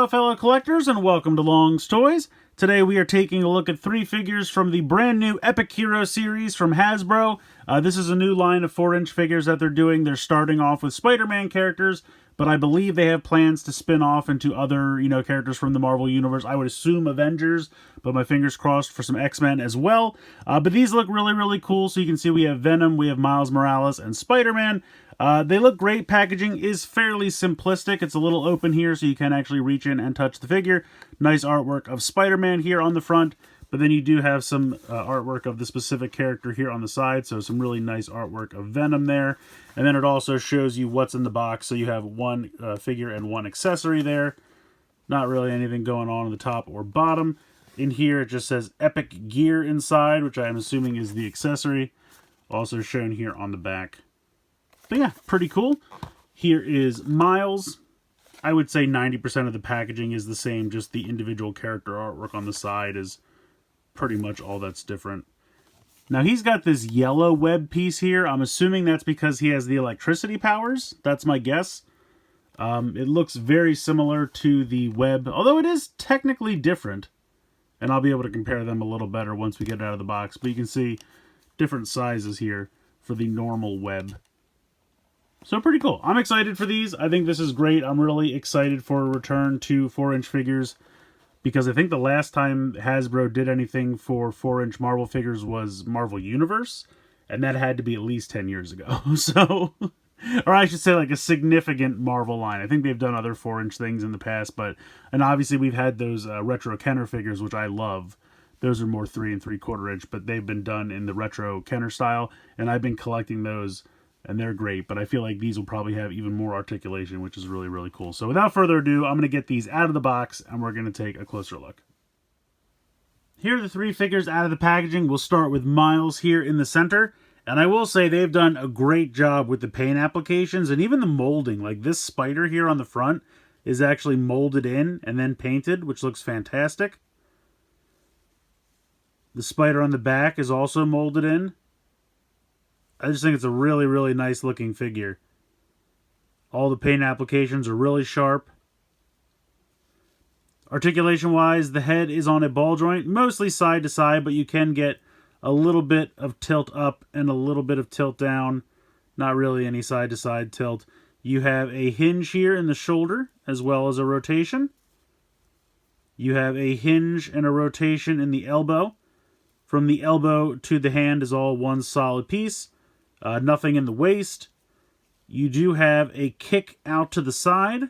Hello fellow collectors and welcome to Long's Toys. Today we are taking a look at 3 figures from the brand new Epic Hero series from Hasbro. This is a new line of 4-inch figures that they're doing. They're starting off with Spider-Man characters, but I believe they have plans to spin off into other, characters from the Marvel Universe. I would assume Avengers, but my fingers crossed for some X-Men as well. But these look really, really cool. So you can see we have Venom, we have Miles Morales, and Spider-Man. They look great. Packaging is fairly simplistic. It's a little open here so you can actually reach in and touch the figure. Nice artwork of Spider-Man here on the front, but then you do have some artwork of the specific character here on the side, so some really nice artwork of Venom there. And then it also shows you what's in the box, so you have one figure and one accessory there. Not really anything going on the top or bottom. In here it just says Epic Gear inside, which I am assuming is the accessory. Also shown here on the back. But yeah, pretty cool. Here is Miles. I would say 90% of the packaging is the same, just the individual character artwork on the side is pretty much all that's different. Now he's got this yellow web piece here. I'm assuming that's because he has the electricity powers. That's my guess. It looks very similar to the web, although it is technically different. And I'll be able to compare them a little better once we get it out of the box. But you can see different sizes here for the normal web. So pretty cool. I'm excited for these. I think this is great. I'm really excited for a return to 4-inch figures because I think the last time Hasbro did anything for 4-inch Marvel figures was Marvel Universe, and that had to be at least 10 years ago. So, or I should say like a significant Marvel line. I think they've done other 4-inch things in the past, and obviously we've had those retro Kenner figures, which I love. Those are more 3 3/4 inch, but they've been done in the retro Kenner style, and I've been collecting those. And they're great, but I feel like these will probably have even more articulation, which is really, really cool. So without further ado, I'm going to get these out of the box, and we're going to take a closer look. Here are the 3 figures out of the packaging. We'll start with Miles here in the center. And I will say they've done a great job with the paint applications and even the molding. Like this spider here on the front is actually molded in and then painted, which looks fantastic. The spider on the back is also molded in. I just think it's a really, really nice looking figure. All the paint applications are really sharp. Articulation wise, the head is on a ball joint, mostly side to side, but you can get a little bit of tilt up and a little bit of tilt down. Not really any side to side tilt. You have a hinge here in the shoulder as well as a rotation. You have a hinge and a rotation in the elbow. From the elbow to the hand is all one solid piece. Nothing in the waist. You do have a kick out to the side.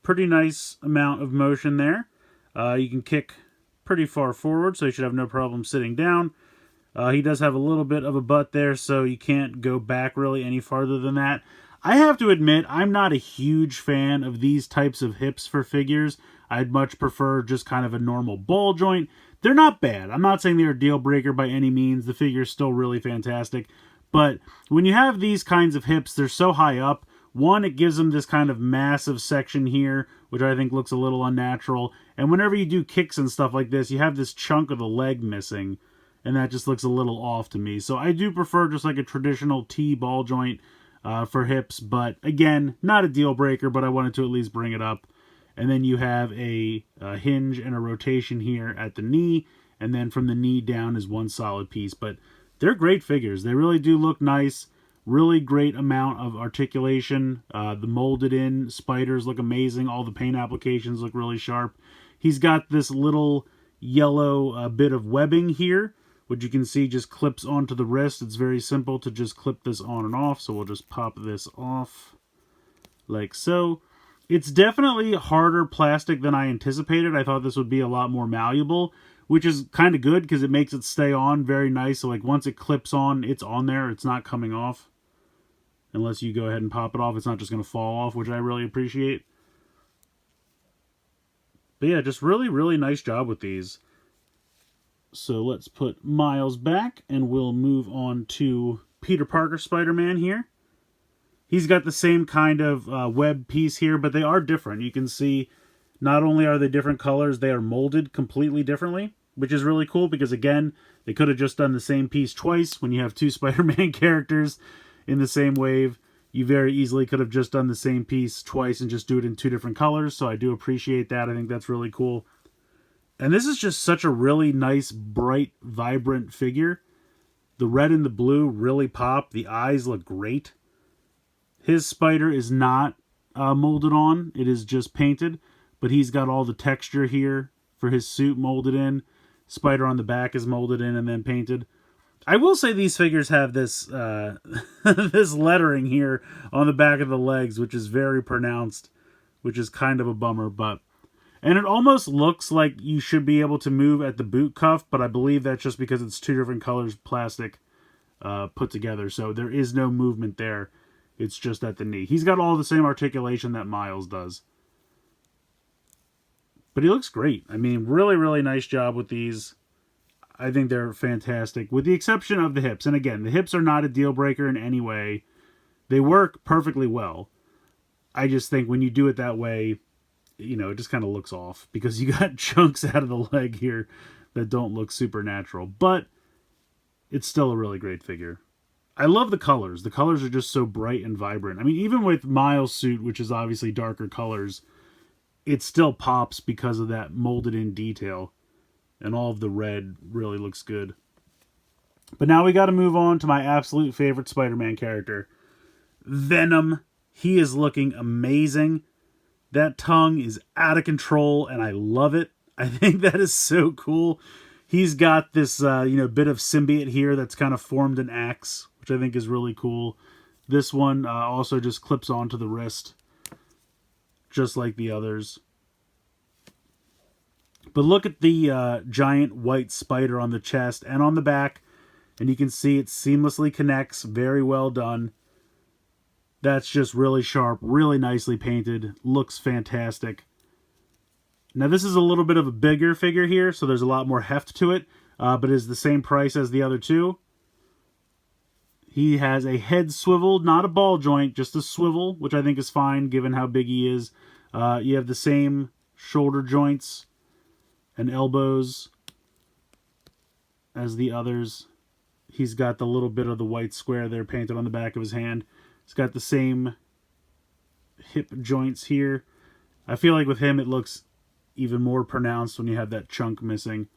Pretty nice amount of motion there. You can kick pretty far forward, so you should have no problem sitting down. He does have a little bit of a butt there, so you can't go back really any farther than that. I have to admit, I'm not a huge fan of these types of hips for figures. I'd much prefer just kind of a normal ball joint. They're not bad. I'm not saying they're a deal breaker by any means. The figure's still really fantastic. But when you have these kinds of hips, they're so high up. One, it gives them this kind of massive section here, which I think looks a little unnatural. And whenever you do kicks and stuff like this, you have this chunk of the leg missing. And that just looks a little off to me. So I do prefer just like a traditional T ball joint for hips. But again, not a deal breaker, but I wanted to at least bring it up. And then you have a hinge and a rotation here at the knee. And then from the knee down is one solid piece. But they're great figures. They really do look nice. Really great amount of articulation. The molded in spiders look amazing. All the paint applications look really sharp. He's got this little yellow bit of webbing here, which you can see just clips onto the wrist. It's very simple to just clip this on and off. So we'll just pop this off like so. It's definitely harder plastic than I anticipated. I thought this would be a lot more malleable, which is kind of good because it makes it stay on very nice. So like once it clips on, it's on there. It's not coming off. Unless you go ahead and pop it off, it's not just going to fall off, which I really appreciate. But yeah, just really, really nice job with these. So let's put Miles back and we'll move on to Peter Parker Spider-Man here. He's got the same kind of web piece here, but they are different. You can see not only are they different colors, they are molded completely differently, which is really cool because, again, they could have just done the same piece twice when you have 2 Spider-Man characters in the same wave. You very easily could have just done the same piece twice and just do it in 2 different colors, so I do appreciate that. I think that's really cool. And this is just such a really nice, bright, vibrant figure. The red and the blue really pop. The eyes look great. His spider is not molded on. It is just painted, but he's got all the texture here for his suit molded in. Spider on the back is molded in and then painted. I will say these figures have this this lettering here on the back of the legs, which is very pronounced, which is kind of a bummer. And it almost looks like you should be able to move at the boot cuff, but I believe that's just because it's 2 different colors plastic put together. So there is no movement there. It's just at the knee. He's got all the same articulation that Miles does. But he looks great. I mean, really, really nice job with these. I think they're fantastic, with the exception of the hips. And again, the hips are not a deal breaker in any way. They work perfectly well. I just think when you do it that way, you know, it just kind of looks off because you got chunks out of the leg here that don't look super natural. But it's still a really great figure. I love the colors. The colors are just so bright and vibrant. I mean, even with Miles' suit, which is obviously darker colors, it still pops because of that molded in detail. And all of the red really looks good. But now we got to move on to my absolute favorite Spider-Man character, Venom. He is looking amazing. That tongue is out of control, and I love it. I think that is so cool. He's got this, bit of symbiote here that's kind of formed an axe, which I think is really cool. This one also just clips onto the wrist, just like the others. But look at the giant white spider on the chest and on the back. And you can see it seamlessly connects. Very well done. That's just really sharp, really nicely painted. Looks fantastic. Now this is a little bit of a bigger figure here, so there's a lot more heft to it. But it is the same price as the other two. He has a head swivel, not a ball joint, just a swivel, which I think is fine given how big he is. You have the same shoulder joints and elbows as the others. He's got the little bit of the white square there painted on the back of his hand. He's got the same hip joints here. I feel like with him it looks even more pronounced when you have that chunk missing.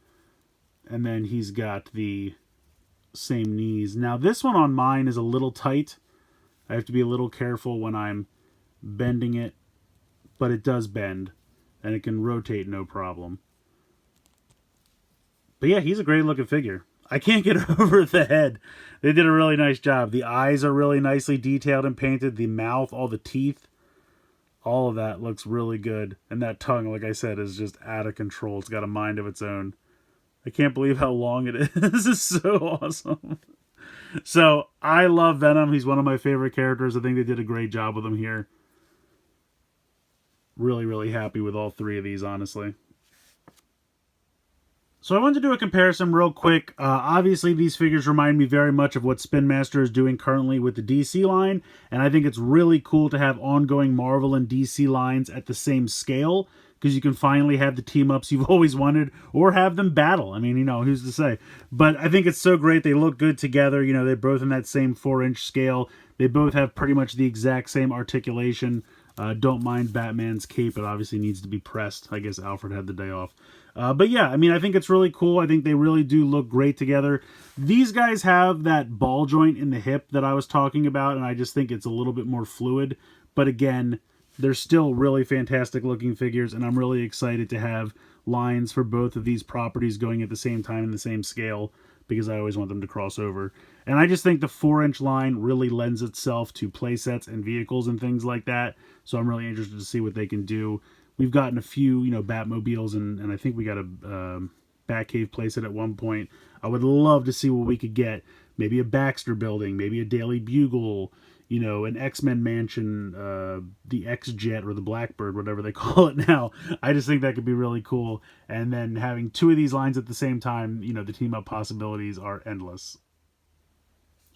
And then he's got the same knees. Now this one on mine is a little tight. I have to be a little careful when I'm bending it, but it does bend and it can rotate no problem. But yeah, he's a great looking figure. I can't get over the head. They did a really nice job. The eyes are really nicely detailed and painted. The mouth, all the teeth, all of that looks really good. And that tongue, like I said, is just out of control. It's got a mind of its own. I can't believe how long it is. This is so awesome. So, I love Venom. He's one of my favorite characters. I think they did a great job with him here. Really, really happy with all 3 of these, honestly. So I wanted to do a comparison real quick. Obviously, these figures remind me very much of what Spin Master is doing currently with the DC line, and I think it's really cool to have ongoing Marvel and DC lines at the same scale, because you can finally have the team-ups you've always wanted, or have them battle. I mean, who's to say? But I think it's so great. They look good together. They're both in that same 4-inch scale. They both have pretty much the exact same articulation. Don't mind Batman's cape. It obviously needs to be pressed. I guess Alfred had the day off. But yeah, I mean, I think it's really cool. I think they really do look great together. These guys have that ball joint in the hip that I was talking about, and I just think it's a little bit more fluid. But again, they're still really fantastic looking figures, and I'm really excited to have lines for both of these properties going at the same time in the same scale, because I always want them to cross over. And I just think the 4-inch line really lends itself to playsets and vehicles and things like that. So I'm really interested to see what they can do. We've gotten a few, Batmobiles, and I think we got a Batcave playset at one point. I would love to see what we could get. Maybe a Baxter building, maybe a Daily Bugle, an X-Men mansion, the X-Jet or the Blackbird, whatever they call it now. I just think that could be really cool. And then having 2 of these lines at the same time, the team-up possibilities are endless.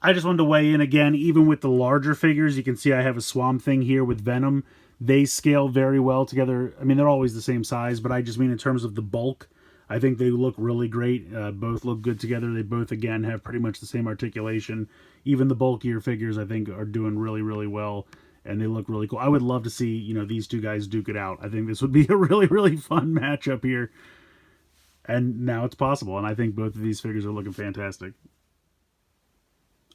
I just wanted to weigh in again, even with the larger figures. You can see I have a Swamp Thing here with Venom. They scale very well together. I mean, they're always the same size, but I just mean in terms of the bulk. I think they look really great. Both look good together. They both, again, have pretty much the same articulation. Even the bulkier figures, I think, are doing really, really well, and they look really cool. I would love to see, you know, these two guys duke it out. I think this would be a really, really fun matchup here. And now it's possible, and I think both of these figures are looking fantastic.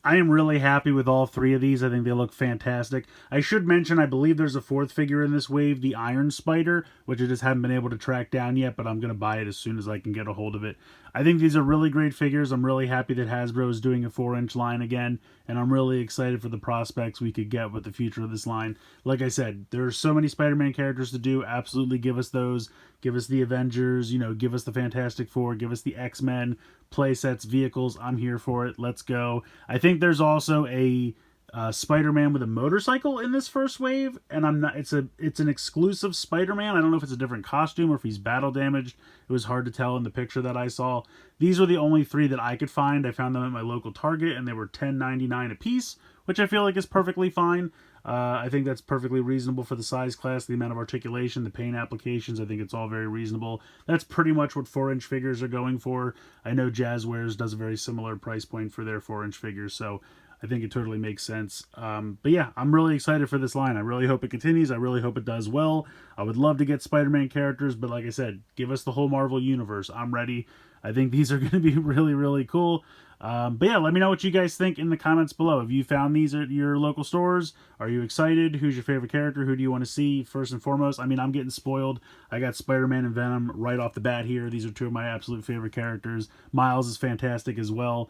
I am really happy with all three of these. I think they look fantastic. I should mention, I believe there's a fourth figure in this wave, the Iron Spider, which I just haven't been able to track down yet, but I'm going to buy it as soon as I can get a hold of it. I think these are really great figures. I'm really happy that Hasbro is doing a 4-inch line again, and I'm really excited for the prospects we could get with the future of this line. Like I said, there are so many Spider-Man characters to do. Absolutely give us those. Give us the Avengers, you know, give us the Fantastic Four, give us the X-Men, playsets, vehicles. I'm here for it. Let's go. I think there's also a Spider-Man with a motorcycle in this first wave, and it's an exclusive Spider-Man. I don't know if it's a different costume or if he's battle damaged. It was hard to tell in the picture that I saw. These were the only three that I could find. I found them at my local Target, and they were $10.99 a piece, which I feel like is perfectly fine. I think that's perfectly reasonable for the size class, the amount of articulation, the paint applications. I think it's all very reasonable. That's pretty much what 4-inch figures are going for. I know Jazzwares does a very similar price point for their 4-inch figures, so I think it totally makes sense. But yeah, I'm really excited for this line. I really hope it continues. I really hope it does well. I would love to get Spider-Man characters, but like I said, give us the whole Marvel Universe. I'm ready. I think these are going to be really, really cool. But yeah, let me know what you guys think in the comments below. Have you found these at your local stores? Are you excited? Who's your favorite character? Who do you want to see first and foremost? I mean, I'm getting spoiled. I got Spider-Man and Venom right off the bat here. These are two of my absolute favorite characters. Miles is fantastic as well.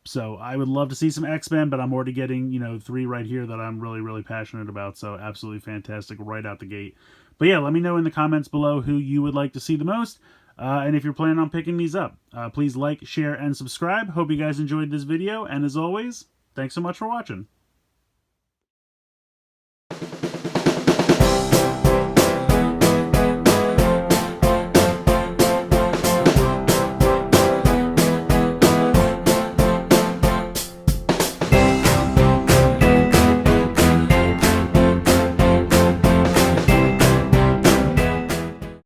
So I would love to see some X-Men, but I'm already getting, you know, 3 right here that I'm really, really passionate about. So absolutely fantastic right out the gate. But yeah, let me know in the comments below who you would like to see the most. And if you're planning on picking these up, please like, share, and subscribe. Hope you guys enjoyed this video. And as always, thanks so much for watching.